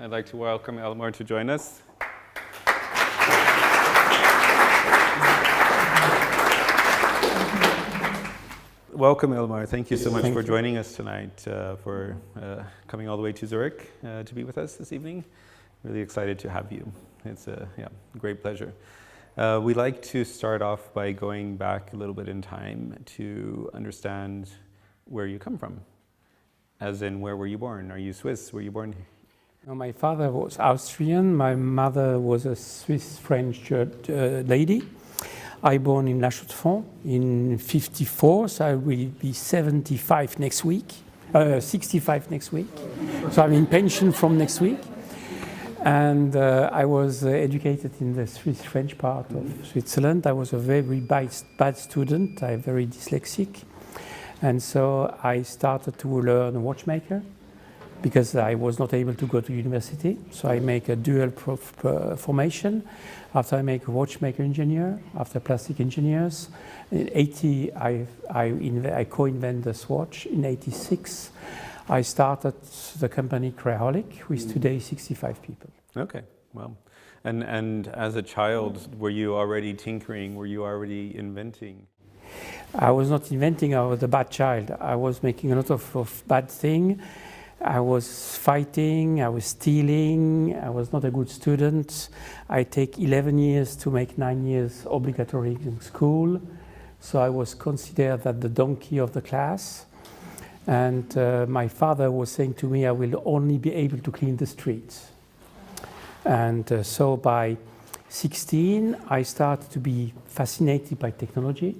I'd like to welcome Elmar to join us. Welcome, Elmar. Thank you so much for joining us tonight, for coming all the way to Zurich to be with us this evening. Really excited to have you. It's a great pleasure. We'd like to start off by going back a little bit in time to understand where you come from. As in, where were you born? Are you Swiss? Were you born here? No, my father was Austrian. My mother was a Swiss-French lady. I born in La Chaux-de-Fonds in '54, so I will be 65 next week. 65 next week. So I'm in pension from next week. And I was educated in the Swiss-French part of Switzerland. I was a very bad student. I'm very dyslexic. And so I started to learn a watchmaker because I was not able to go to university. So I make a dual formation. After I make a watchmaker engineer, after plastic engineers. In '80, I co-invented the Swatch. In '86, I started the company Creaholic with today 65 people. Okay, well, and as a child, were you already tinkering? Were you already inventing? I was not inventing, I was a bad child. I was making a lot of bad things. I was fighting, I was stealing, I was not a good student. I take 11 years to make 9 years obligatory in school. So I was considered as the donkey of the class. And my father was saying to me, I will only be able to clean the streets. And so by 16, I started to be fascinated by technology.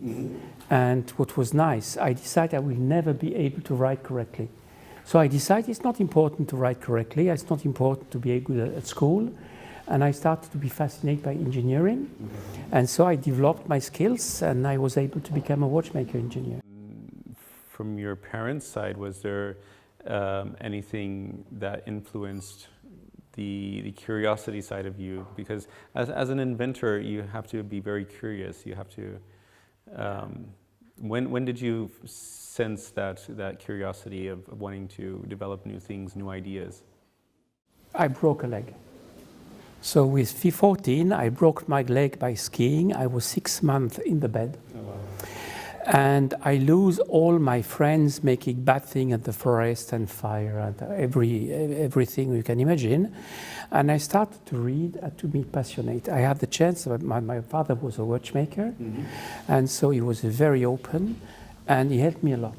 And what was nice, I decided I will never be able to write correctly. So I decided it's not important to write correctly, it's not important to be good at school. And I started to be fascinated by engineering. And so I developed my skills and I was able to become a watchmaker engineer. From your parents' side, was there anything that influenced the curiosity side of you? Because as an inventor, you have to be very curious. You have to. When did you sense that curiosity of wanting to develop new things, new ideas? I broke a leg. So with 14, I broke my leg by skiing. I was 6 months in the bed. Oh, wow. And I lose all my friends making bad things at the forest and fire and everything you can imagine. And I started to read and to be passionate. I had the chance, my father was a watchmaker, and so he was very open, and he helped me a lot.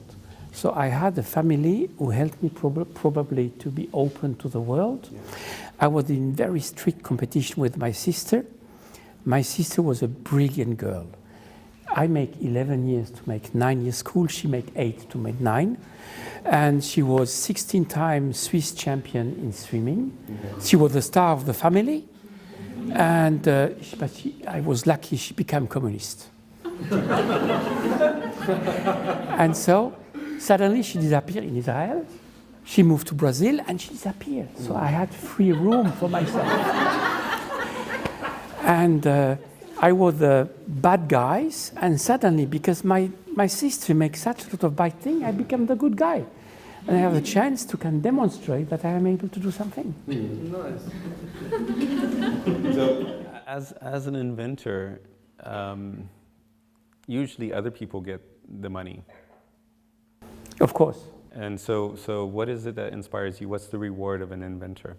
So I had a family who helped me probably to be open to the world. Yeah. I was in very strict competition with my sister. My sister was a brilliant girl. I make 11 years to make 9 years school. She made 8 to make 9. And she was 16 times Swiss champion in swimming. She was the star of the family. And I was lucky she became communist. And so suddenly she disappeared in Israel. She moved to Brazil and she disappeared. So I had free room for myself. And I was the bad guys, and suddenly, because my sister makes such a lot of bad things, I become the good guy. And I have a chance to can demonstrate that I am able to do something. Nice. So, as an inventor, usually other people get the money. Of course. And so what is it that inspires you? What's the reward of an inventor?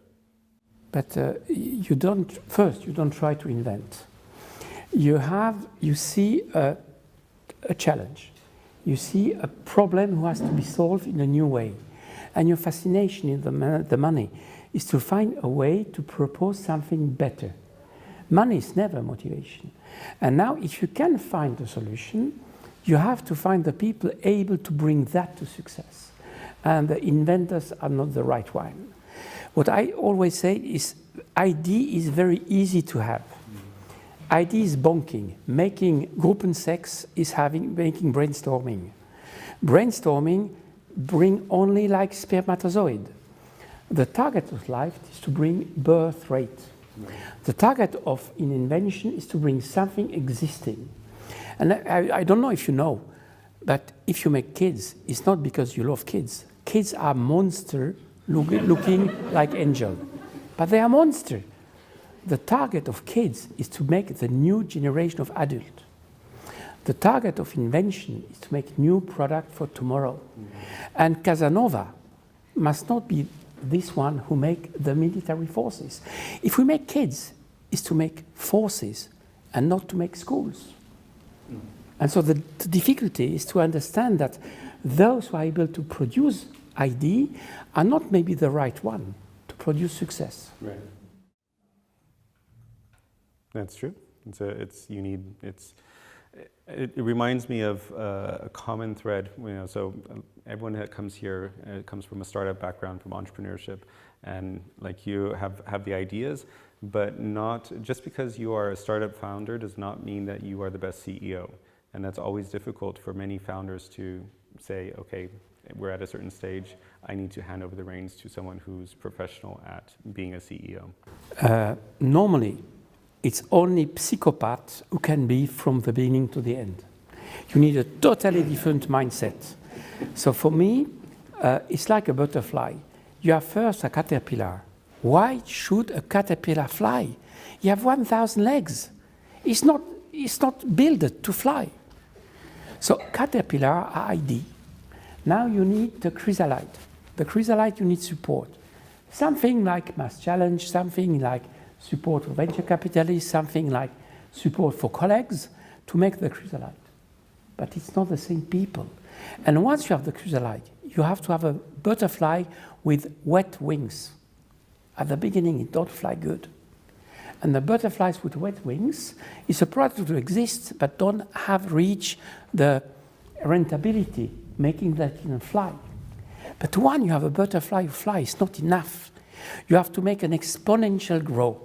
But you don't try to invent. You see a challenge. You see a problem who has to be solved in a new way. And your fascination in the money is to find a way to propose something better. Money is never motivation. And now if you can find a solution, you have to find the people able to bring that to success. And the inventors are not the right one. What I always say is idea is very easy to have. Idea is bonking. Making Gruppensex is making brainstorming. Brainstorming bring only like spermatozoid. The target of life is to bring birth rate. The target of an invention is to bring something existing. And I don't know if you know, but if you make kids, it's not because you love kids. Kids are monsters looking like angels. but they are monsters. The target of kids is to make the new generation of adults. The target of invention is to make new product for tomorrow. And Casanova must not be this one who make the military forces. If we make kids, it's to make forces and not to make schools. And so the difficulty is to understand that those who are able to produce ID are not maybe the right one to produce success. Right. That's true. It reminds me of a common thread. So everyone that comes here comes from a startup background, from entrepreneurship, and like you have the ideas, but not just because you are a startup founder does not mean that you are the best CEO. And that's always difficult for many founders to say, okay, we're at a certain stage, I need to hand over the reins to someone who's professional at being a CEO. Normally, it's only psychopaths who can be from the beginning to the end. You need a totally different mindset. So for me, it's like a butterfly. You have first a caterpillar. Why should a caterpillar fly? You have 1,000 legs. It's not built to fly. So caterpillar are ID. Now you need the chrysalide. The chrysalide you need support. Something like mass challenge, something like support for venture capitalists, something like support for colleagues to make the chrysalide. But it's not the same people. And once you have the chrysalide, you have to have a butterfly with wet wings. At the beginning, it don't fly good. And the butterflies with wet wings is a product to exist, but don't have reached the rentability, making that it can fly. But when you have a butterfly who flies, it's not enough. You have to make an exponential growth,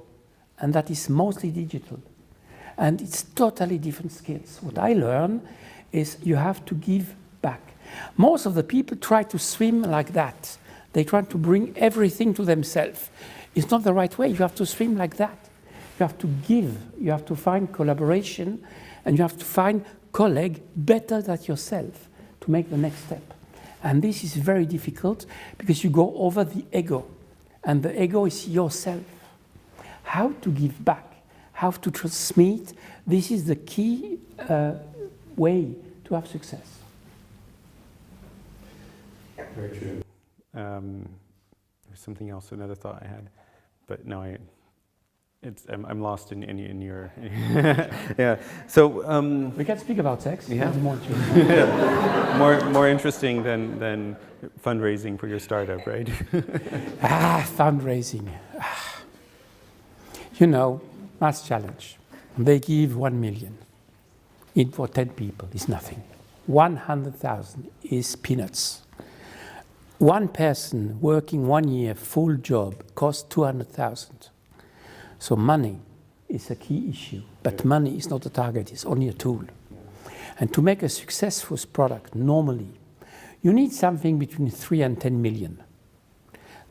and that is mostly digital. And it's totally different skills. What I learned is you have to give back. Most of the people try to swim like that. They try to bring everything to themselves. It's not the right way. You have to swim like that. You have to give. You have to find collaboration, and you have to find colleagues better than yourself to make the next step. And this is very difficult because you go over the ego, and the ego is yourself. How to give back, how to transmit, this is the key way to have success. Very true. There's something else, another thought I had, but no, I'm lost in your yeah. So we can speak about sex. Yeah. More interesting than fundraising for your startup, right? Fundraising. You know, mass challenge. They give 1 million. It for 10 people is nothing. 100,000 is peanuts. One person working 1 year full job costs 200,000. So money is a key issue, but money is not the target, it's only a tool. And to make a successful product, normally, you need something between 3 and 10 million.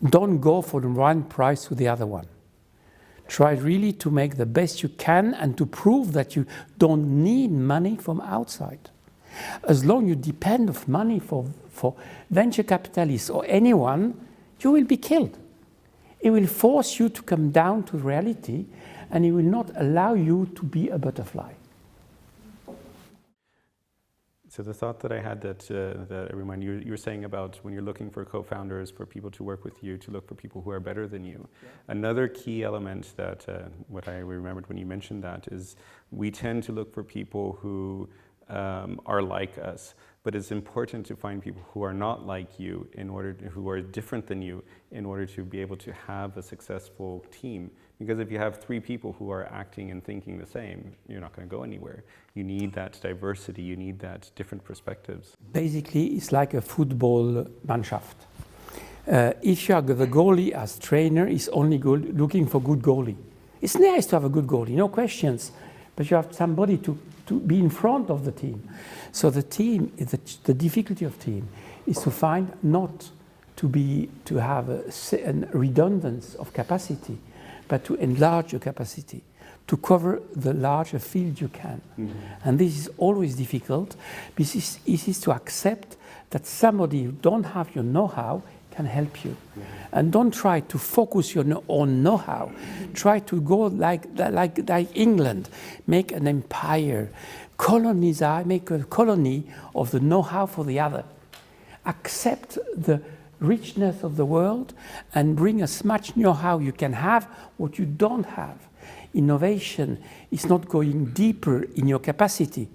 Don't go for the one price to the other one. Try really to make the best you can and to prove that you don't need money from outside. As long as you depend on money for venture capitalists or anyone, you will be killed. It will force you to come down to reality, and it will not allow you to be a butterfly. So the thought that I had that I remind you, you were saying about when you're looking for co-founders, for people to work with you, to look for people who are better than you. Yeah. Another key element that what I remembered when you mentioned that is we tend to look for people who are like us. But it's important to find people who are not like you, who are different than you, in order to be able to have a successful team. Because if you have 3 people who are acting and thinking the same, you're not going to go anywhere. You need that diversity, you need that different perspectives. Basically, it's like a football Mannschaft. If you are the goalie as trainer, is only looking for good goalie. It's nice to have a good goalie, no questions, but you have somebody to be in front of the team. So the team, the difficulty of team is to find not to have a redundance of capacity, but to enlarge your capacity, to cover the larger field you can. Mm-hmm. And this is always difficult. This is to accept that somebody who don't have your know-how can help you. And don't try to focus your own know-how. Try to go like England, make an empire, make a colony of the know-how for the other. Accept the richness of the world and bring as much know-how you can have what you don't have. Innovation is not going deeper in your capacity.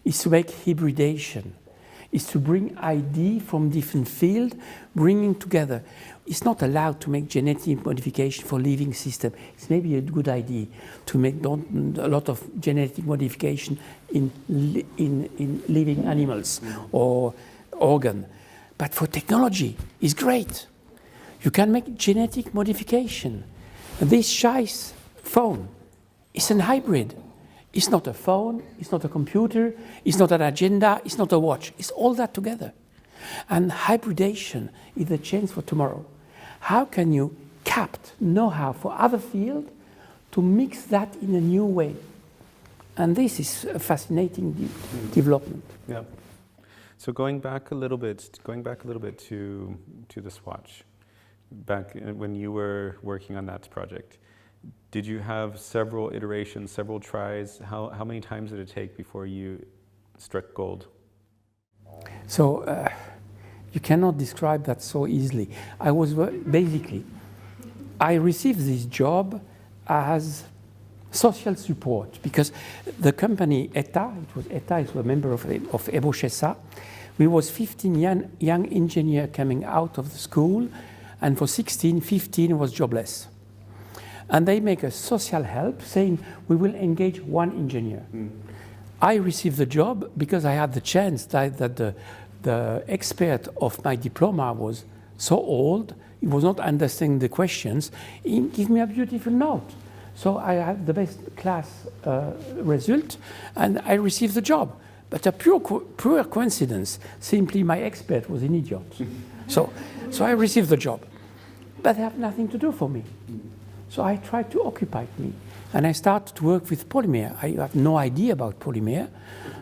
It's to make hybridation. Is to bring ID from different fields, bringing together. It's not allowed to make genetic modification for living system. It's maybe a good idea to make a lot of genetic modification in living animals or organ. But for technology, it's great. You can make genetic modification. This Zeiss phone is a hybrid. It's not a phone, it's not a computer, it's not an agenda, it's not a watch. It's all that together. And hybridation is the chance for tomorrow. How can you capture know-how for other fields to mix that in a new way? And this is a fascinating development. Yeah. So going back a little bit to the Swatch, back when you were working on that project, did you have several iterations, several tries? How many times did it take before you struck gold? So you cannot describe that so easily. I received this job as social support because the company ETA, it was a member of Ebochessa. We was 15 young engineers coming out of the school, and for 15 was jobless. And they make a social help saying, we will engage one engineer. I received the job because I had the chance that the expert of my diploma was so old, he was not understanding the questions. He gave me a beautiful note. So I had the best class result, and I received the job. But a pure coincidence, simply my expert was an idiot. So I received the job. But they have nothing to do for me. So I tried to occupy me. And I started to work with polymer. I have no idea about polymer.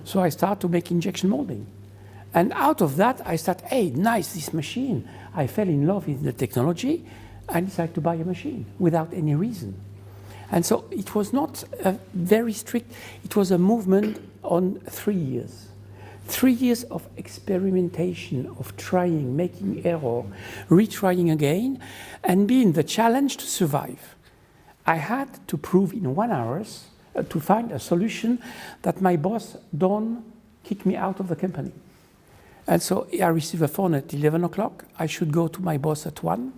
So I started to make injection molding. And out of that, I started, hey, nice, this machine. I fell in love with the technology. I decided to buy a machine without any reason. And so it was not very strict. It was a movement on 3 years. 3 years of experimentation, of trying, making error, retrying again, and being the challenge to survive. I had to prove in 1 hour to find a solution that my boss don't kick me out of the company. And so I received a phone at 11 o'clock. I should go to my boss at 1.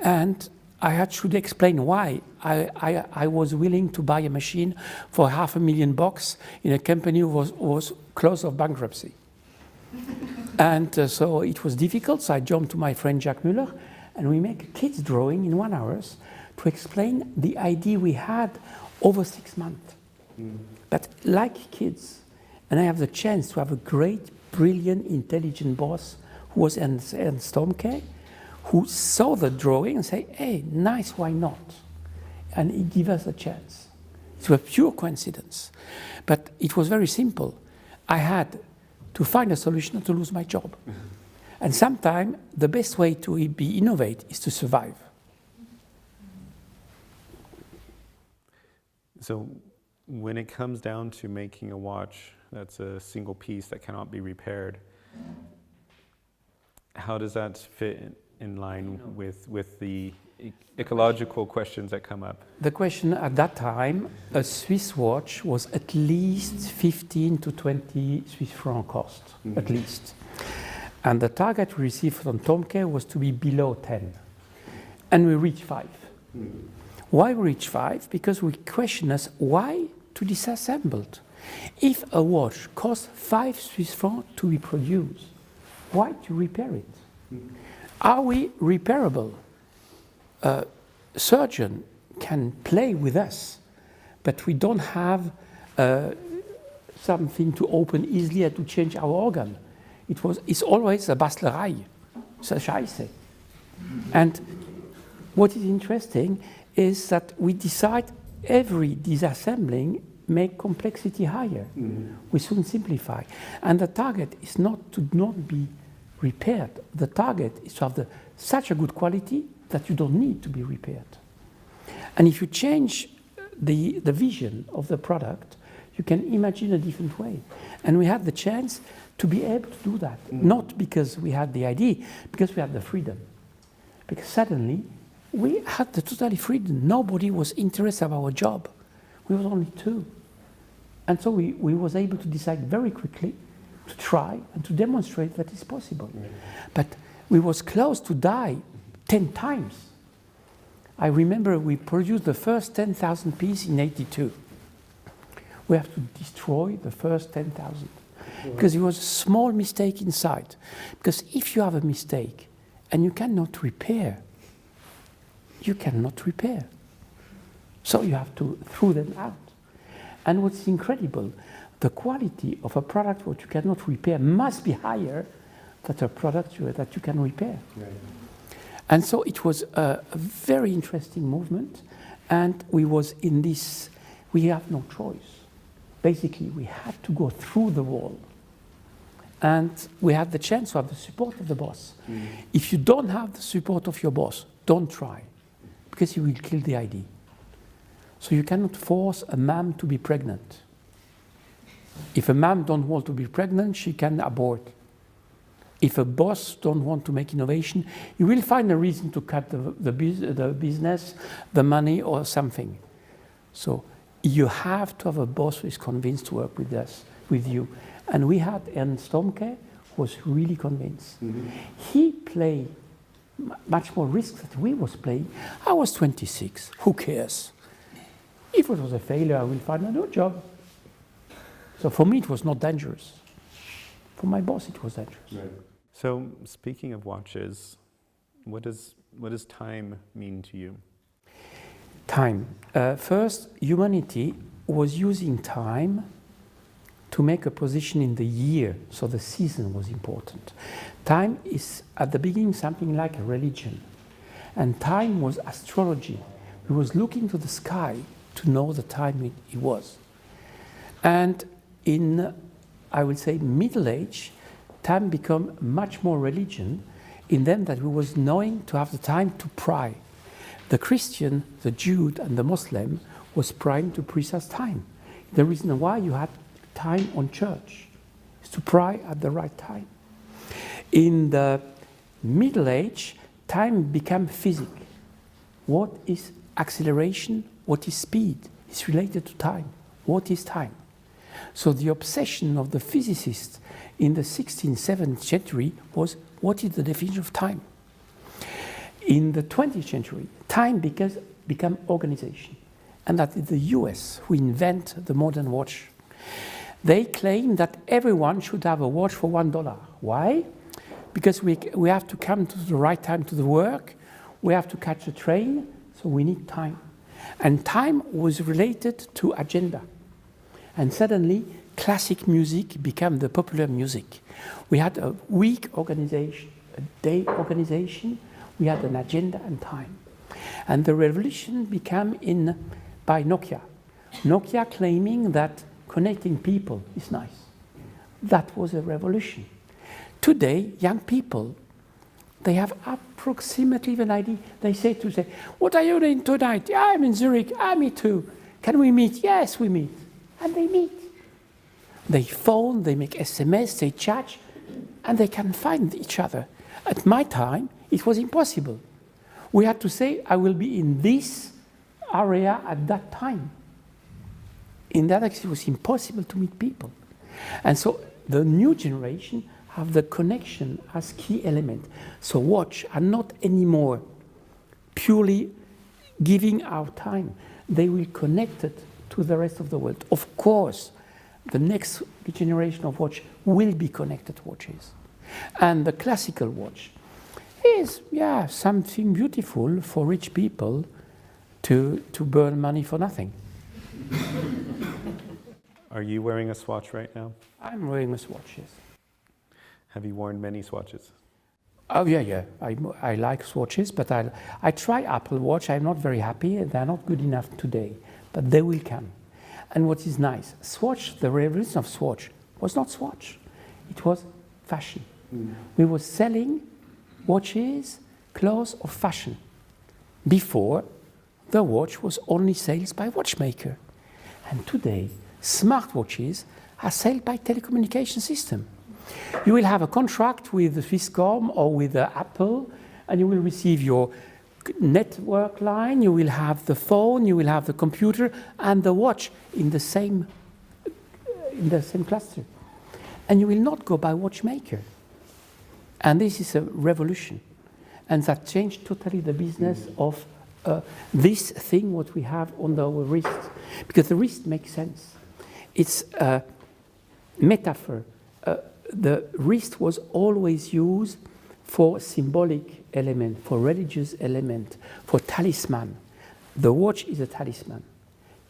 And I should explain why I was willing to buy a machine for $500,000 in a company who was close of bankruptcy. And so it was difficult, so I jumped to my friend Jacques Müller, and we make a kid's drawing in 1 hour to explain the idea we had over 6 months. But like kids, and I have the chance to have a great, brilliant, intelligent boss who was Ernst Thomke, who saw the drawing and say, hey, nice, why not? And he gave us a chance. It was a pure coincidence. But it was very simple. I had to find a solution to lose my job. And sometimes the best way to be innovate is to survive. So when it comes down to making a watch that's a single piece that cannot be repaired, how does that fit in line with the ecological questions that come up? The question at that time, a Swiss watch was at least 15 to 20 Swiss franc cost, at least. And the target we received from Thomke was to be below 10. And we reached 5. Why we reached 5? Because we question us why to disassemble. If a watch costs 5 Swiss francs to be produced, why to repair it? Are we repairable? A surgeon can play with us, but we don't have something to open easily and to change our organ. It's always a Bastlerei, it's a Scheiße. And what is interesting is that we decide every disassembling make complexity higher. We soon simplify. And the target is not to not be repaired. The target is to have such a good quality that you don't need to be repaired. And if you change the vision of the product, you can imagine a different way. And we had the chance to be able to do that, not because we had the idea, because we had the freedom. Because suddenly, we had the totally freedom. Nobody was interested about our job. We were only two. And so we was able to decide very quickly to try and to demonstrate that it's possible. Yeah. But we was close to die 10 times. I remember we produced the first 10,000 pieces in '82. We have to destroy the first 10,000 because it was a small mistake inside. Because if you have a mistake and you cannot repair, you cannot repair. So you have to throw them out. And what's incredible, the quality of a product which you cannot repair must be higher than a product that you can repair. Right. And so it was a very interesting movement, and we was in this, we have no choice. Basically, we had to go through the wall. And we had the chance to have the support of the boss. If you don't have the support of your boss, don't try, because he will kill the idea. So you cannot force a mom to be pregnant. If a mom don't want to be pregnant, she can abort. If a boss don't want to make innovation, you will find a reason to cut the business, the money, or something. So you have to have a boss who is convinced to work with us, with you. And we had Ernst Tomke, who was really convinced. He played much more risk than we was playing. I was 26, who cares? If it was a failure, I will find a new job. So for me, it was not dangerous. For my boss, it was dangerous. Right. So speaking of watches, what does time mean to you? Time. First, humanity was using time to make a position in the year, so the season was important. Time is, at the beginning, something like a religion. And time was astrology. We was looking to the sky to know the time it was. And in, I would say, Middle Age, time became much more religion in them that we was knowing to have the time to pray. The Christian, the Jew, and the Muslim was praying to precise time. The reason why you had time on church is to pray at the right time. In the Middle Age, time became physics. What is acceleration? What is speed? It's related to time. What is time? So the obsession of the physicists in the 16th, 17th century was, what is the definition of time? In the 20th century, time became organization. And that is the US who invent the modern watch. They claim that everyone should have a watch for $1. Why? Because we have to come to the right time to the work, we have to catch a train, so we need time. And time was related to agenda. And suddenly, classic music became the popular music. We had a week organization, a day organization, we had an agenda and time. And the revolution began by Nokia. Nokia claiming that connecting people is nice. That was a revolution. Today, young people, they have approximately an idea. They say, what are you doing tonight? Yeah, I'm in Zurich. Me too. Can we meet? Yes, we meet. And they meet. They phone, they make SMS, they chat, and they can find each other. At my time, it was impossible. We had to say, I will be in this area at that time. In that case, it was impossible to meet people. And so the new generation have the connection as key element. So watch are not anymore purely giving our time. They will connect it to the rest of the world. Of course, the next generation of watch will be connected watches. And the classical watch is, something beautiful for rich people to burn money for nothing. Are you wearing a Swatch right now? I'm wearing a Swatch, yes. Have you worn many Swatches? Oh, yeah. I like Swatches, but I try Apple Watch. I'm not very happy. They're not good enough today, but they will come. And what is nice, Swatch, the revolution of Swatch was not Swatch. It was fashion. We were selling watches, clothes, or fashion. Before, the watch was only sold by watchmaker. And today, smartwatches are sold by telecommunication system. You will have a contract with the Swisscom or with Apple, and you will receive your network line, you will have the phone, you will have the computer, and the watch in the same cluster. And you will not go by watchmaker. And this is a revolution. And that changed totally the business of this thing what we have on our wrist. Because the wrist makes sense. It's a metaphor. The wrist was always used for symbolic element, for religious element, for talisman. The watch is a talisman.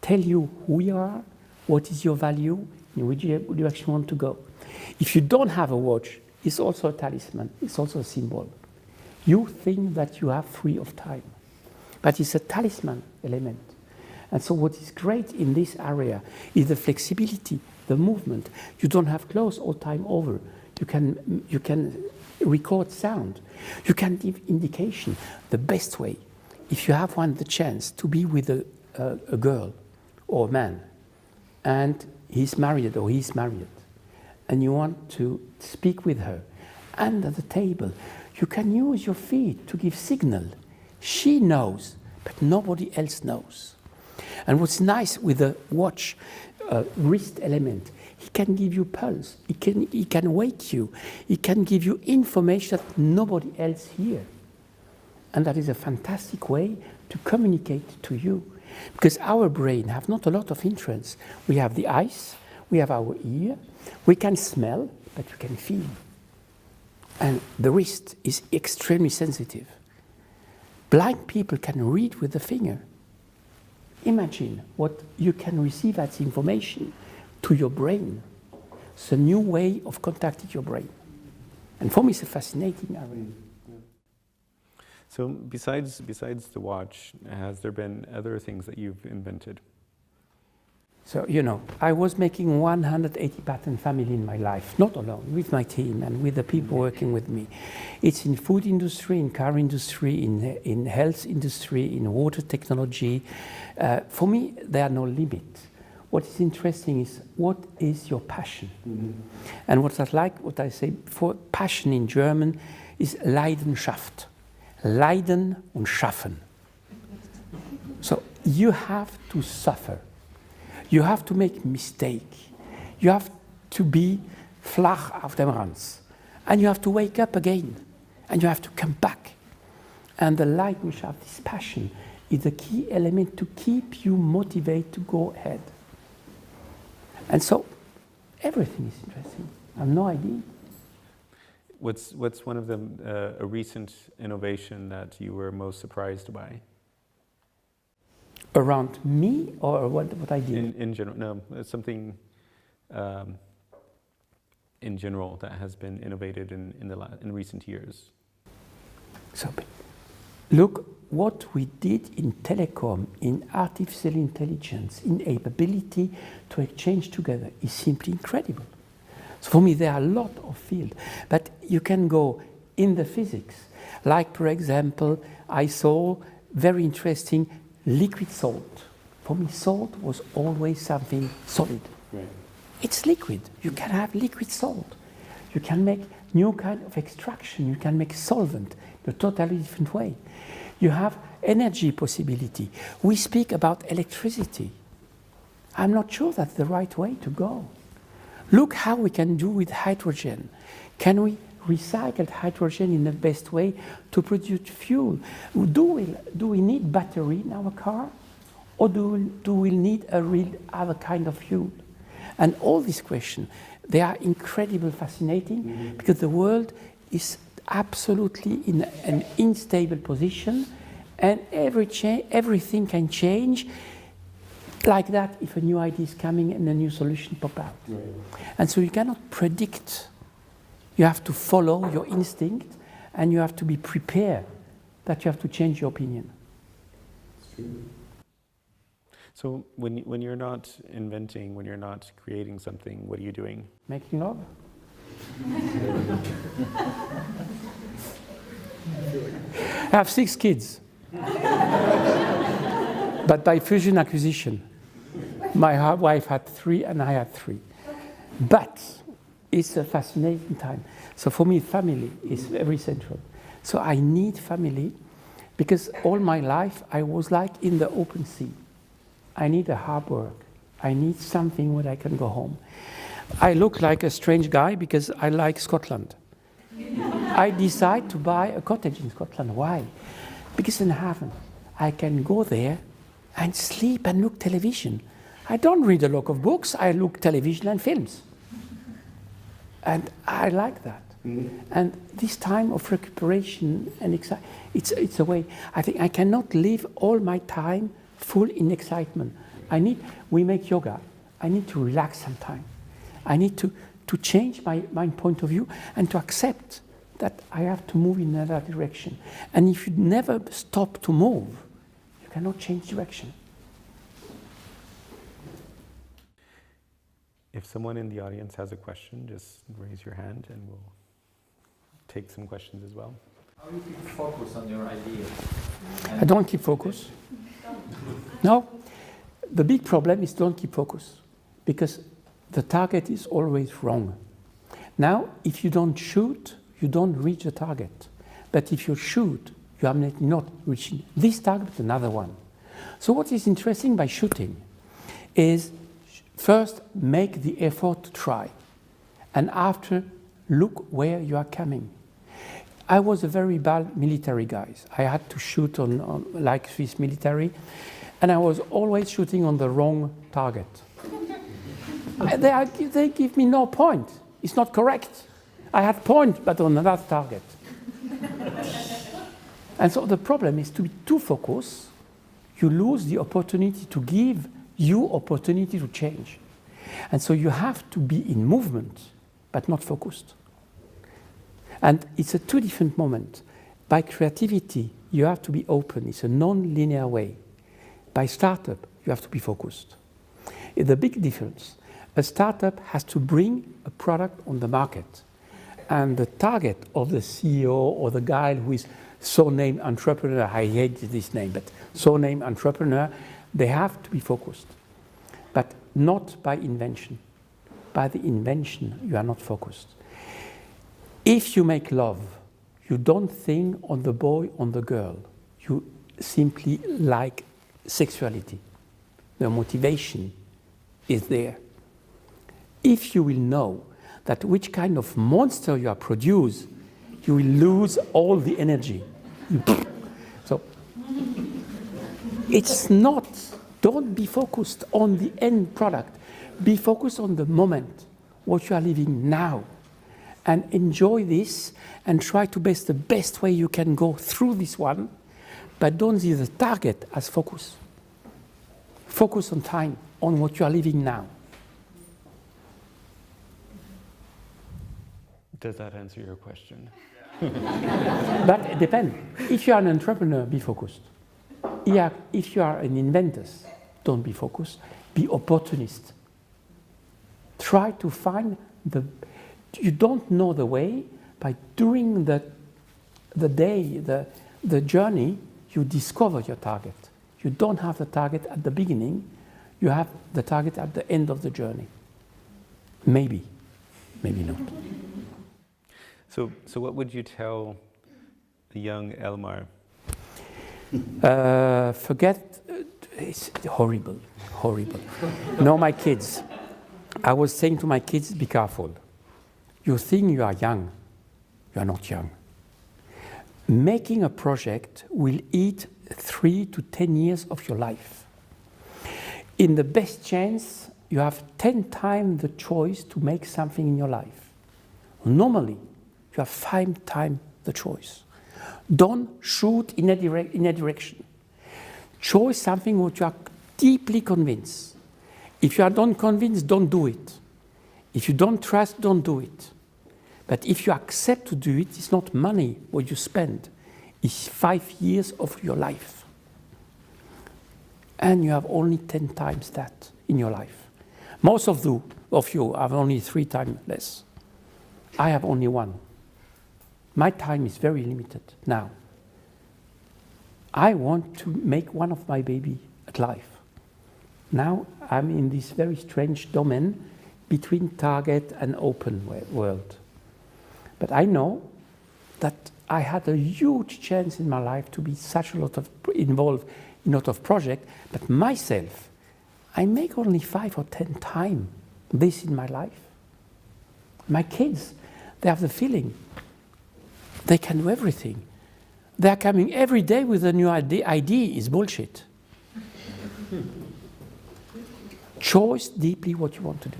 Tell you who you are, what is your value, in which direction you want to go. If you don't have a watch, it's also a talisman, it's also a symbol. You think that you are free of time, but it's a talisman element. And so what is great in this area is the flexibility, the movement. You don't have clothes all time over. You can record sound. You can give indication. The best way, if you have the chance to be with a girl or a man, and he's married or he's married, and you want to speak with her, under the table, you can use your feet to give signal. She knows, but nobody else knows. And what's nice with the watch wrist element, he can give you pulse, he can wake you, he can give you information that nobody else hears. And that is a fantastic way to communicate to you. Because our brain have not a lot of influence. We have the eyes, we have our ear, we can smell, but we can feel. And the wrist is extremely sensitive. Blind people can read with the finger. Imagine what you can receive as information to your brain. It's a new way of contacting your brain. And for me, it's a fascinating area. So besides the watch, has there been other things that you've invented? So, you know, I was making 180 patent family in my life, not alone, with my team and with the people working with me. It's in food industry, in car industry, in health industry, in water technology. For me, there are no limits. What is interesting is, what is your passion? And what I say before, passion in German is Leidenschaft. Leiden und schaffen. So you have to suffer. You have to make mistake. You have to be flach auf dem Ranz. And you have to wake up again. And you have to come back. And the Leidenschaft, this passion, is the key element to keep you motivated to go ahead. And so everything is interesting. I have no idea. What's one of them, a recent innovation that you were most surprised by? Around me, or what I did? In general, no, it's something in general that has been innovated in recent years. So, look what we did in telecom, in artificial intelligence, in ability to exchange together is simply incredible. So for me, there are a lot of fields, but you can go in the physics. Like, for example, I saw very interesting liquid salt. For me, salt was always something solid. Right. It's liquid. You can have liquid salt. You can make new kind of extraction. You can make solvent in a totally different way. You have energy possibility. We speak about electricity. I'm not sure that's the right way to go. Look how we can do with hydrogen. Can we recycle hydrogen in the best way to produce fuel? Do we need battery in our car? Or do we need a real other kind of fuel? And all these questions, they are incredibly fascinating because the world is absolutely in an unstable position, and everything can change like that if a new idea is coming and a new solution pop out. Right. And so you cannot predict. You have to follow your instinct, and you have to be prepared that you have to change your opinion. That's true. So when you're not inventing, when you're not creating something, what are you doing? Making love. I have 6 kids, but by fusion acquisition. My wife had 3 and I had 3. But it's a fascinating time. So for me, family is very central. So I need family because all my life I was like in the open sea. I need a hard work. I need something where I can go home. I look like a strange guy because I like Scotland. I decide to buy a cottage in Scotland. Why? Because in heaven, I can go there and sleep and look television. I don't read a lot of books, I look television and films. And I like that. And this time of recuperation and it's a way. I think I cannot live all my time full in excitement. We make yoga. I need to relax sometime. I need to change my point of view and to accept that I have to move in another direction. And if you never stop to move, you cannot change direction. If someone in the audience has a question, just raise your hand and we'll take some questions as well. How do you keep focus on your idea? I don't keep focus. No. The big problem is don't keep focus because the target is always wrong. Now, if you don't shoot, you don't reach the target. But if you shoot, you are not reaching this target, but another one. So what is interesting by shooting is first make the effort to try. And after, look where you are coming. I was a very bad military guy. I had to shoot on like Swiss military, and I was always shooting on the wrong target. They give me no point. It's not correct. I had point, but on another target. And so the problem is to be too focused, you lose the opportunity to give you opportunity to change. And so you have to be in movement, but not focused. And it's a 2 different moments. By creativity, you have to be open. It's a non-linear way. By startup, you have to be focused. The big difference, a startup has to bring a product on the market. And the target of the CEO or the guy who is so-named entrepreneur, I hate this name, but so-named entrepreneur, they have to be focused. But not by invention. By the invention, you are not focused. If you make love, you don't think on the boy, on the girl. You simply like sexuality. The motivation is there. If you will know that which kind of monster you are produce, you will lose all the energy. So it's not, don't be focused on the end product. Be focused on the moment, what you are living now. And enjoy this and try to best the best way you can go through this one, but don't see the target as focus. Focus on time, on what you are living now. Does that answer your question? But it depends. If you are an entrepreneur, be focused. Yeah, if you are an inventor, don't be focused. Be opportunist. Try to find you don't know the way, by doing the day, the journey, you discover your target. You don't have the target at the beginning, you have the target at the end of the journey. Maybe, maybe not. So what would you tell the young Elmar? Forget, it's horrible. No, my kids, I was saying to my kids, be careful. You think you are young, you are not young. Making a project will eat 3 to 10 years of your life. In the best chance, you have 10 times the choice to make something in your life. Normally, you have 5 times the choice. Don't shoot in a direction. Choose something which you are deeply convinced. If you are not convinced, don't do it. If you don't trust, don't do it. But if you accept to do it, it's not money what you spend. It's 5 years of your life. And you have only 10 times that in your life. Most of you have only 3 times less. I have only one. My time is very limited now. I want to make one of my baby alive. Now I'm in this very strange domain between target and open world. But I know that I had a huge chance in my life to be such a lot of involved in a lot of projects, but myself, I make only 5 or 10 times this in my life. My kids, they have the feeling they can do everything. They are coming every day with a new idea is bullshit. Choose deeply what you want to do.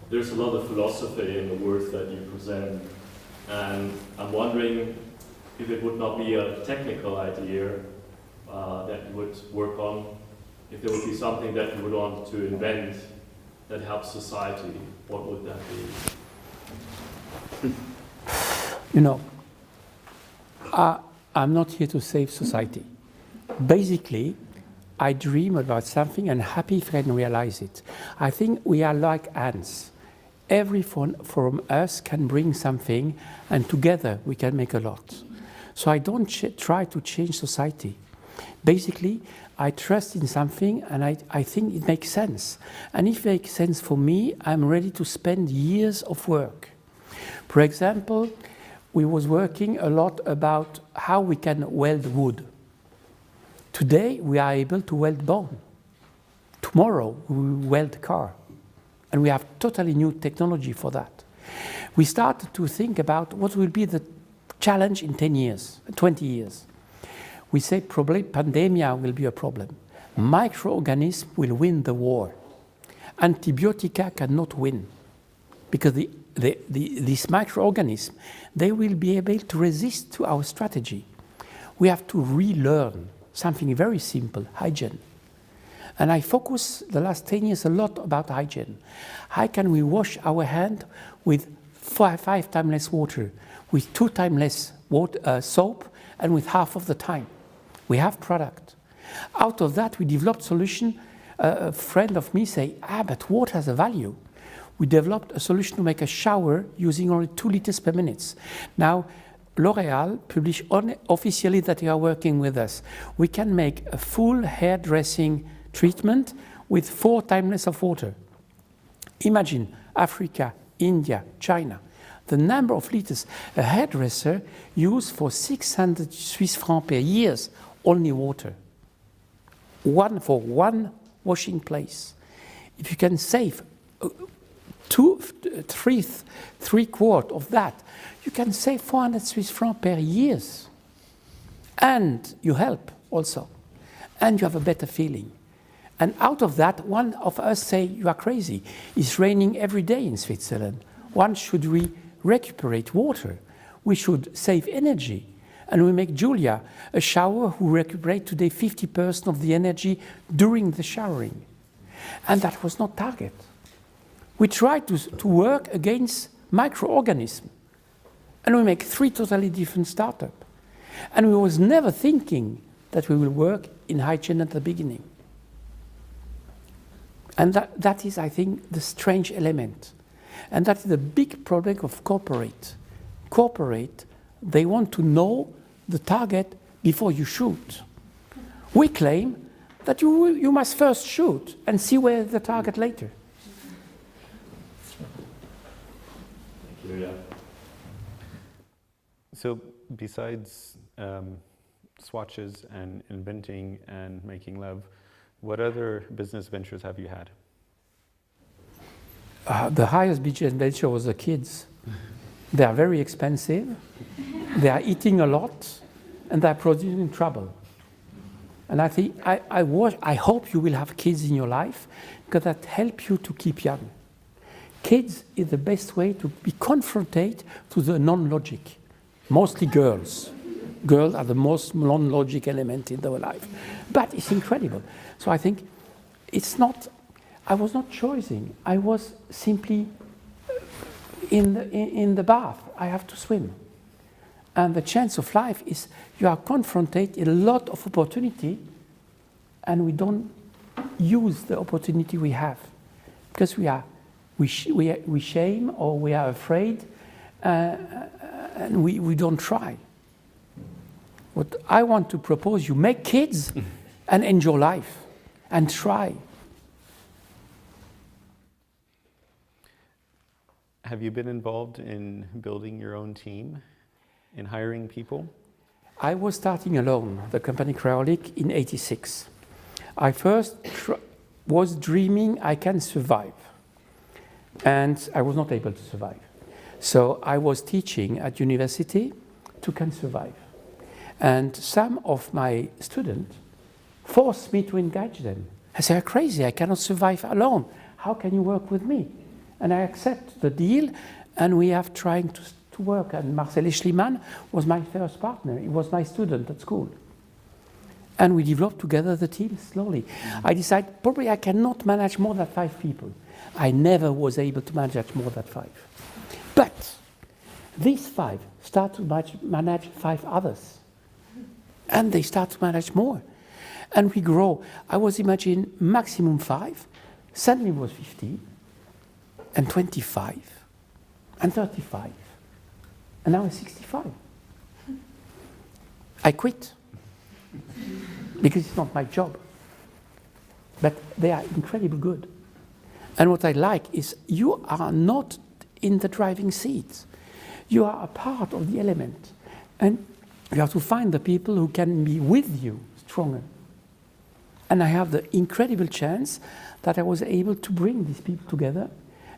There's a lot of philosophy in the words that you present, and I'm wondering if it would not be a technical idea that you would work on, if there would be something that you would want to invent that helps society, what would that be? You know, I'm not here to save society. Basically, I dream about something and happy if I can realize it. I think we are like ants. Every one from us can bring something, and together we can make a lot. So I don't try to change society. Basically, I trust in something, and I think it makes sense. And if it makes sense for me, I'm ready to spend years of work. For example, we was working a lot about how we can weld wood. Today, we are able to weld bone. Tomorrow, we will weld car. And we have totally new technology for that. We started to think about what will be the challenge in 10 years, 20 years. We say probably pandemia will be a problem. Microorganisms will win the war. Antibiotica cannot win because these microorganisms, they will be able to resist to our strategy. We have to relearn something very simple, hygiene. And I focus the last 10 years a lot about hygiene. How can we wash our hand with 5 times less water, with 2 times less soap, and with half of the time? We have product. Out of that, we developed solution. A friend of me say, but water has a value. We developed a solution to make a shower using only 2 liters per minute. Now, L'Oréal published officially that they are working with us. We can make a full hairdressing treatment with 4 times less of water. Imagine Africa, India, China. The number of liters a hairdresser uses for 600 Swiss francs per year, only water. One for one washing place. If you can save 3 quarts of that, you can save 400 Swiss francs per year. And you help also. And you have a better feeling. And out of that, one of us say, you are crazy. It's raining every day in Switzerland. Why should we recuperate water? We should save energy. And we make Julia a shower who recuperates today 50% of the energy during the showering. And that was not target. We tried to work against microorganisms. And we make 3 totally different startups. And we was never thinking that we will work in hygiene at the beginning. And that is, I think, the strange element. And that is the big problem of corporate. Corporate, they want to know the target before you shoot. We claim that you must first shoot and see where the target later. Thank you, yeah. So besides swatches and inventing and making love, what other business ventures have you had? The highest business venture was the kids. They are very expensive. They are eating a lot, and they are producing trouble. And I think I hope you will have kids in your life because that helps you to keep young. Kids is the best way to be confronted to the non-logic. Mostly girls. Girls are the most non-logic element in their life. But it's incredible. So I think I was not choosing. I was simply in the bath. I have to swim. And the chance of life is you are confronted in a lot of opportunity and we don't use the opportunity we have because we shame or we are afraid and we don't try. What I want to propose, you make kids and enjoy life and try. Have you been involved in building your own team, in hiring people? I was starting alone, the company Cryolic, in '86. I first was dreaming I can survive, and I was not able to survive. So I was teaching at university to can survive. And some of my students forced me to engage them. I said, "You're crazy, I cannot survive alone. How can you work with me?" And I accept the deal, and we have trying to work. And Marcel Schliemann was my first partner. He was my student at school. And we developed together the team slowly. I decided probably I cannot manage more than 5 people. I never was able to manage more than 5. But these 5 start to manage 5 others. And they start to manage more. And we grow. I was imagining maximum 5. Suddenly it was 15, and 25, and 35. And now it's 65. I quit. Because it's not my job. But they are incredibly good. And what I like is you are not in the driving seat. You are a part of the element. And you have to find the people who can be with you stronger. And I have the incredible chance that I was able to bring these people together,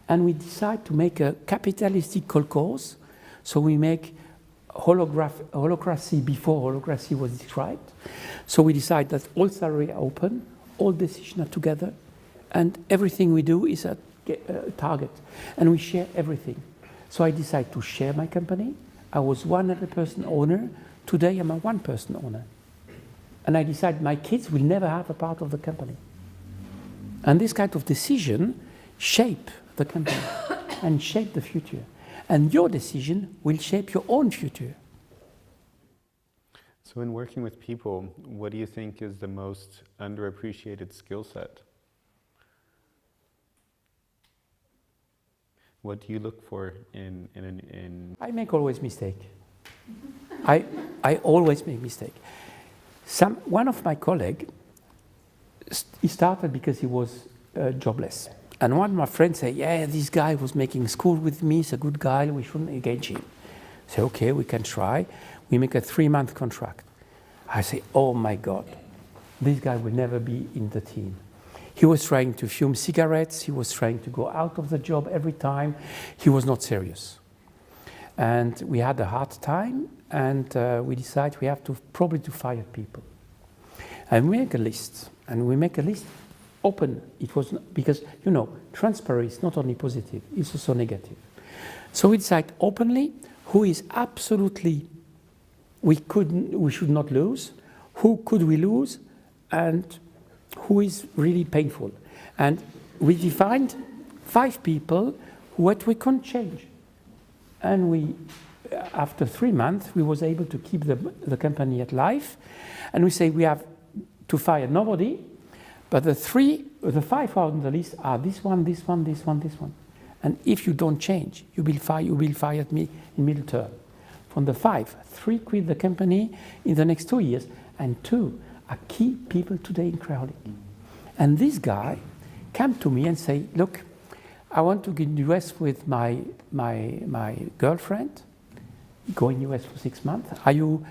and we decide to make a capitalistic course. So we make holocracy before holocracy was described. So we decide that all salary are open, all decisions are together, and everything we do is a target, and we share everything. So I decided to share my company. I was 100% owner. Today I'm a 1% owner. And I decided my kids will never have a part of the company. And this kind of decision shape the company and shape the future. And your decision will shape your own future. So in working with people, what do you think is the most underappreciated skill set? What do you look for in I make always mistake. I always make mistake. One of my colleagues, he started because he was jobless. And one of my friends said, "Yeah, this guy was making school with me, he's a good guy, we shouldn't engage him." I say, "Okay, we can try." We make a 3-month contract. I say, "Oh my God, this guy will never be in the team." He was trying to fume cigarettes, he was trying to go out of the job every time. He was not serious. And we had a hard time, and we decided we have to probably to fire people. And we make a list, and we make a list open. It was because, you know, transparency is not only positive, it's also negative. So we decide openly who is absolutely we should not lose, who could we lose, and who is really painful. And we defined 5 people what we can't change. And we, after 3 months, we was able to keep the company at life. And we say we have to fire nobody, but the 5 on the list are this one, this one, this one, this one. And if you don't change, you will fire me in middle term. From the 5, 3 quit the company in the next 2 years, and 2 are key people today in Cryolic. And this guy came to me and say, "Look, I want to go in the US with my girlfriend, go in the US for 6 months. Are you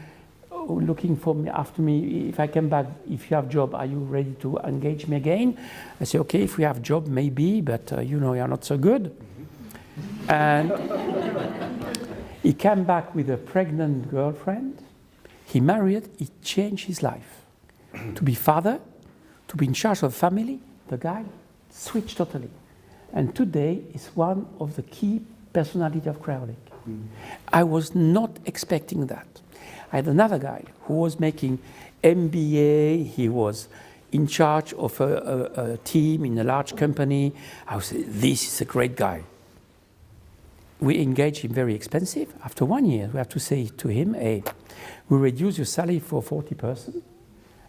looking for me after me? If I come back, if you have job, are you ready to engage me again?" I say, "Okay, if we have job, maybe, but you know, you're not so good." And he came back with a pregnant girlfriend. He married, he changed his life. To be father, to be in charge of family, the guy switched totally. And today is one of the key personalities of Cryolic. I was not expecting that. I had another guy who was making MBA, he was in charge of a team in a large company. I would say, "This is a great guy." We engaged him very expensive. After 1 year, we have to say to him, "Hey, we reduce your salary for 40%,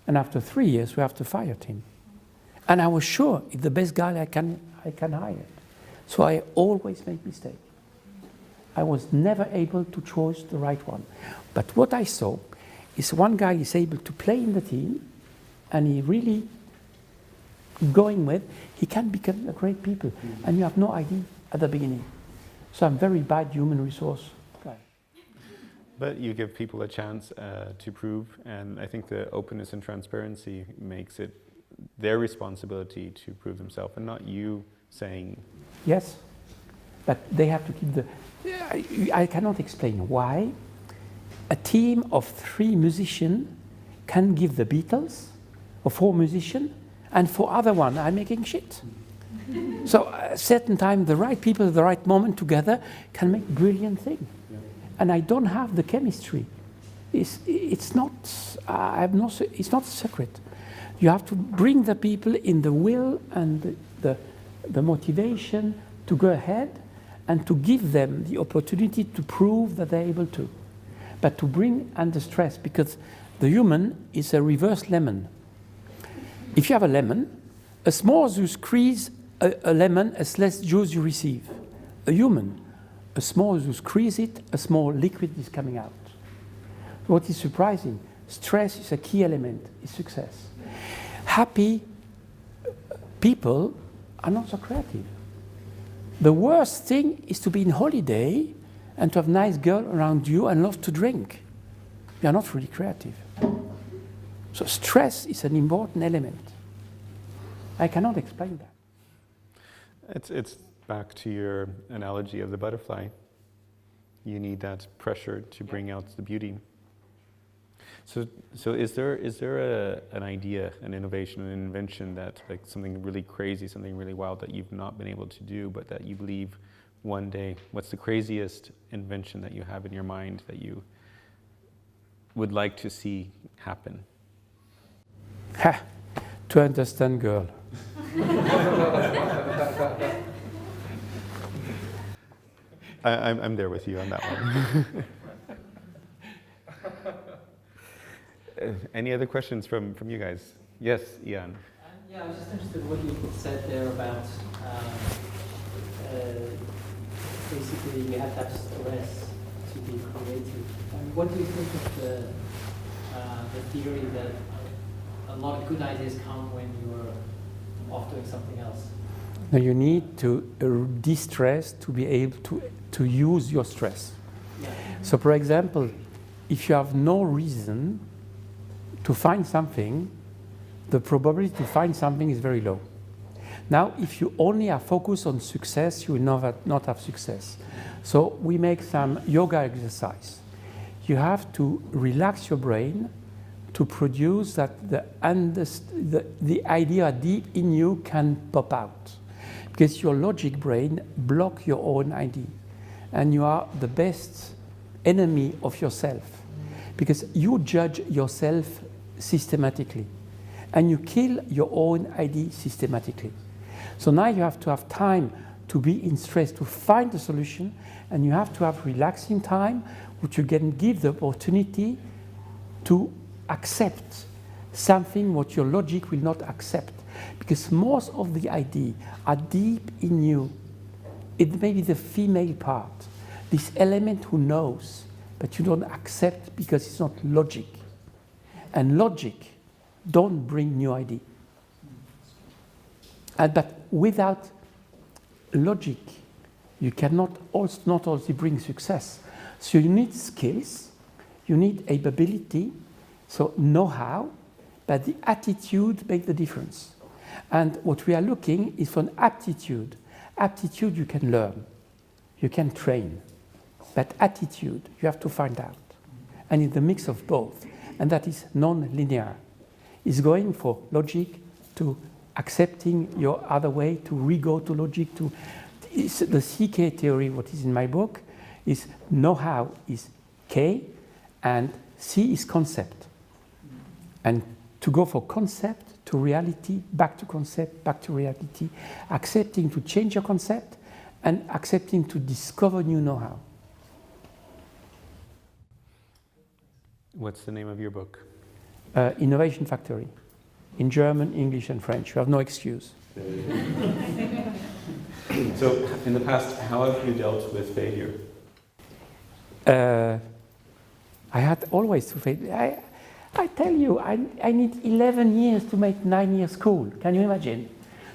And after 3 years, we have to fire him. And I was sure it's the best guy I can hire. So I always make mistakes. I was never able to choose the right one. But what I saw is one guy is able to play in the team, and he really going with, he can become a great people. And you have no idea at the beginning. So I'm very bad human resource guy. But you give people a chance to prove, and I think the openness and transparency makes it their responsibility to prove themselves, and not you saying. Yes, but they have to keep the. I cannot explain why a team of 3 musicians can give the Beatles, or 4 musicians, and 4 other one are making shit. So at a certain time, the right people at the right moment together can make brilliant things. Yeah. And I don't have the chemistry. It's not it's not a secret. You have to bring the people in the will and the motivation to go ahead and to give them the opportunity to prove that they're able to. But to bring under stress, because the human is a reverse lemon. If you have a lemon, as more as you squeeze a lemon, as less juice you receive. A human, as more as you squeeze it, as more liquid is coming out. What is surprising, stress is a key element in success. Happy people are not so creative. The worst thing is to be in holiday and to have nice girl around you and love to drink. You are not really creative. So stress is an important element. I cannot explain that. It's back to your analogy of the butterfly. You need that pressure to bring out the beauty. So is there an idea, an innovation, an invention that, like, something really crazy, something really wild that you've not been able to do, but that you believe one day? What's the craziest invention that you have in your mind that you would like to see happen? Ha! To understand girl. I'm there with you on that one. Any other questions from you guys? Yes, Ian. Yeah, I was just interested in what you said there about basically you have that stress to be creative. And what do you think of the theory that a lot of good ideas come when you're off doing something else? Now you need to de-stress to be able to use your stress. Yeah. So for example, if you have no reason to find something, the probability to find something is very low. Now, if you only are focused on success, you will not have success. So we make some yoga exercise. You have to relax your brain to produce that the idea deep in you can pop out. Because your logic brain blocks your own idea. And you are the best enemy of yourself. Because you judge yourself systematically. And you kill your own idea systematically. So now you have to have time to be in stress, to find the solution, and you have to have relaxing time, which you can give the opportunity to accept something what your logic will not accept. Because most of the ideas are deep in you. It may be the female part, this element who knows, but you don't accept because it's not logic. And logic don't bring new idea. But without logic, you cannot not only bring success. So you need skills, you need ability, so know-how, but the attitude makes the difference. And what we are looking is for an aptitude. Aptitude you can learn, you can train, but attitude you have to find out. And it's the mix of both, and that is non-linear. It's going for logic to accepting your other way, to re-go to logic, to the CK theory, what is in my book, is know-how is K, and C is concept. And to go for concept to reality, back to concept, back to reality, accepting to change your concept, and accepting to discover new know-how. What's the name of your book? Innovation Factory. In German, English, and French. You have no excuse. So, in the past, how have you dealt with failure? I had always to fail. I tell you, I need 11 years to make 9 years school. Can you imagine?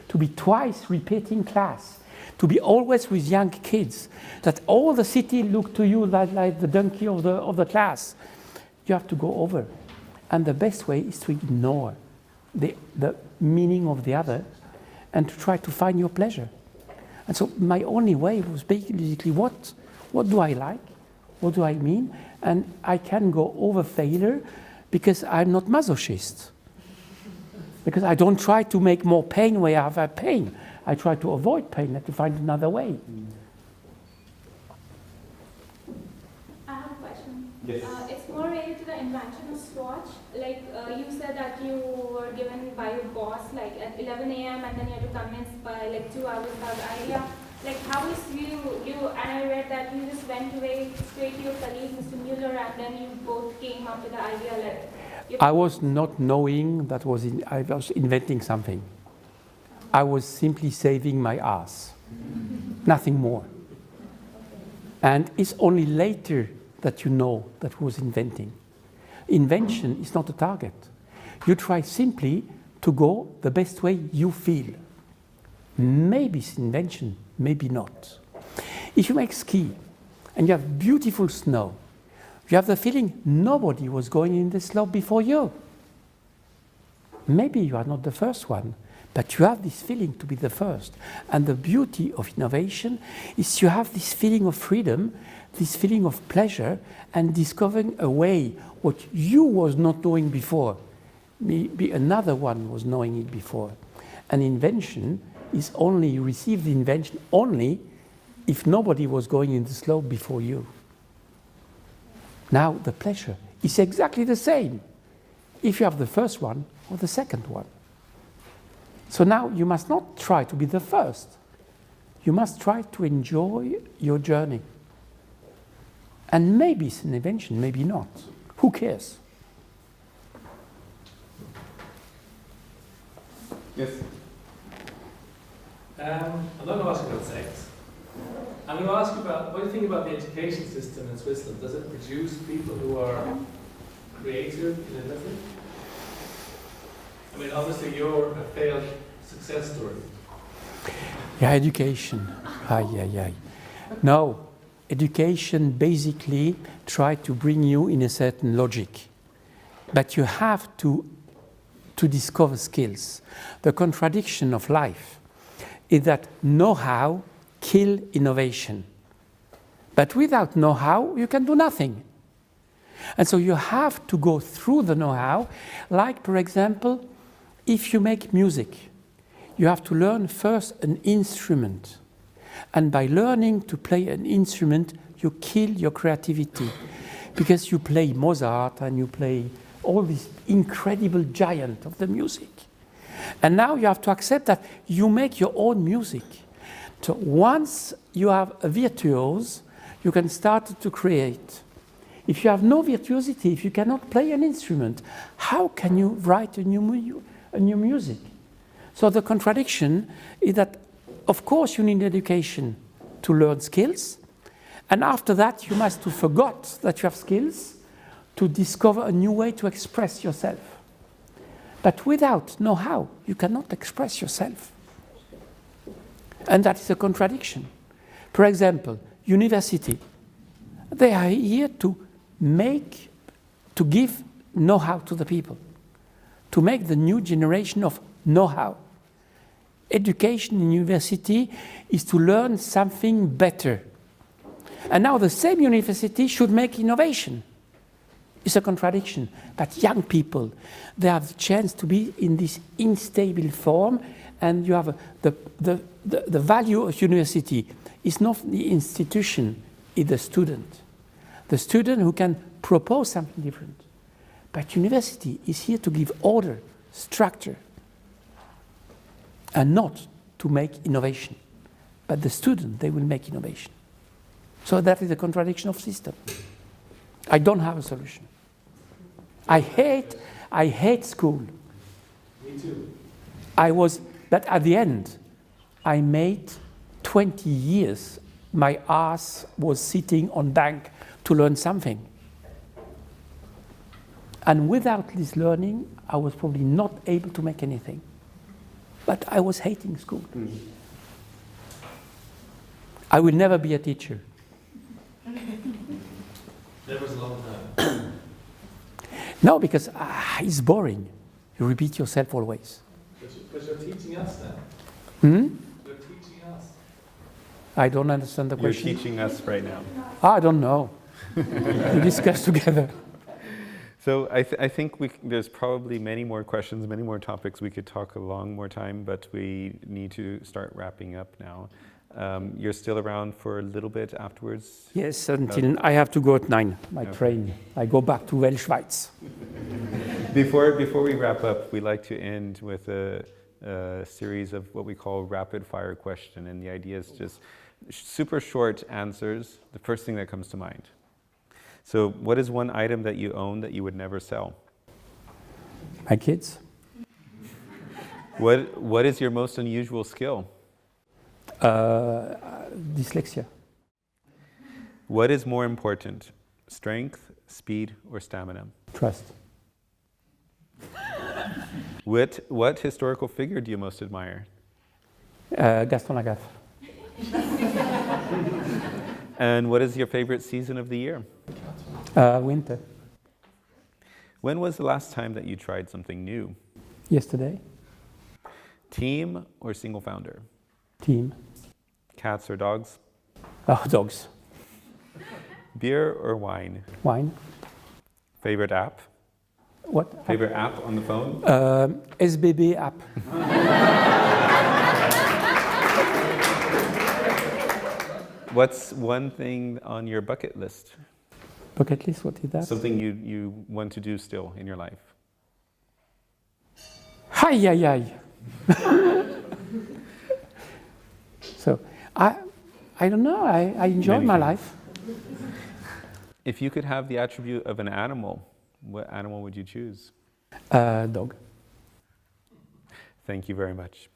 To be twice repeating class, to be always with young kids, that all the city look to you like the donkey of the class. You have to go over. And the best way is to ignore the meaning of the other and to try to find your pleasure. And so my only way was basically what do I like? What do I mean? And I can go over failure because I'm not masochist. Because I don't try to make more pain where I have pain. I try to avoid pain and to find another way. I have a question. Yes. It's more related to the invention of Swatch. Like you said that you were given by your boss like at 11 a.m. and then you had to convince by like 2 hours about the idea. Like how is you and I read that you just went away straight to your colleague Mr. Mueller and then you both came up with the idea like I was not knowing that I was inventing something. I was simply saving my ass. Nothing more. And it's only later that you know that was inventing. Invention is not a target. You try simply to go the best way you feel. Maybe it's invention, maybe not. If you make ski and you have beautiful snow, you have the feeling nobody was going in the slope before you. Maybe you are not the first one, but you have this feeling to be the first. And the beauty of innovation is you have this feeling of freedom, this feeling of pleasure, and discovering a way what you was not knowing before. Maybe another one was knowing it before. An invention is only, you receive the invention only if nobody was going in the slope before you. Now the pleasure is exactly the same if you have the first one or the second one. So now you must not try to be the first. You must try to enjoy your journey. And maybe it's an invention, maybe not. Who cares? Yes. I'm not going to ask you about sex. I'm going to ask you about, what do you think about the education system in Switzerland? Does it produce people who are creative, innovative? I mean, obviously you're a failed success story. Yeah, education. No, education basically tries to bring you in a certain logic. But you have to discover skills. The contradiction of life is that know-how kills innovation. But without know-how, you can do nothing. And so you have to go through the know-how, like, for example, if you make music, you have to learn first an instrument. And by learning to play an instrument, you kill your creativity. Because you play Mozart and you play all these incredible giants of the music. And now you have to accept that you make your own music. So once you have a virtuose, you can start to create. If you have no virtuosity, if you cannot play an instrument, how can you write a new music? So the contradiction is that, of course, you need education to learn skills, and after that you must forget that you have skills to discover a new way to express yourself. But without know-how, you cannot express yourself. And that is a contradiction. For example, university, they are here to give know-how to the people, to make the new generation of know-how. Education in university is to learn something better. And now the same university should make innovation. It's a contradiction. But young people, they have the chance to be in this unstable form, and you have the value of university is not the institution, it's the student. The student who can propose something different. But university is here to give order, structure, and not to make innovation. But the student, they will make innovation. So that is a contradiction of system. I don't have a solution. I I hate school. Me too. But at the end, I made 20 years. My ass was sitting on bank to learn something. And without this learning, I was probably not able to make anything. But I was hating school. I will never be a teacher. That was a long time. No, because it's boring. You repeat yourself always. But you're teaching us now. Hmm? You're teaching us. I don't understand the You're question. teaching us right now. I don't know. We discuss together. So I think there's probably many more questions, many more topics. We could talk a long more time, but we need to start wrapping up now. You're still around for a little bit afterwards? Yes, until I have to go at 9, my train. I go back to Schweiz. Before we wrap up, we like to end with a series of what we call rapid fire question. And the idea is just super short answers, the first thing that comes to mind. So what is one item that you own that you would never sell? My kids. What is your most unusual skill? Dyslexia. What is more important, strength, speed, or stamina? Trust. What historical figure do you most admire? Gaston Lagaffe. And what is your favorite season of the year? Winter. When was the last time that you tried something new? Yesterday. Team or single founder? Team. Cats or dogs? Oh, dogs. Beer or wine? Wine. Favorite app? What? Favorite app on the phone? SBB app. What's one thing on your bucket list? Bucket list, what is that? Something you want to do still in your life? Hi, So, I don't know, I enjoy Many my things. life. If you could have the attribute of an animal, what animal would you choose? Dog. Thank you very much.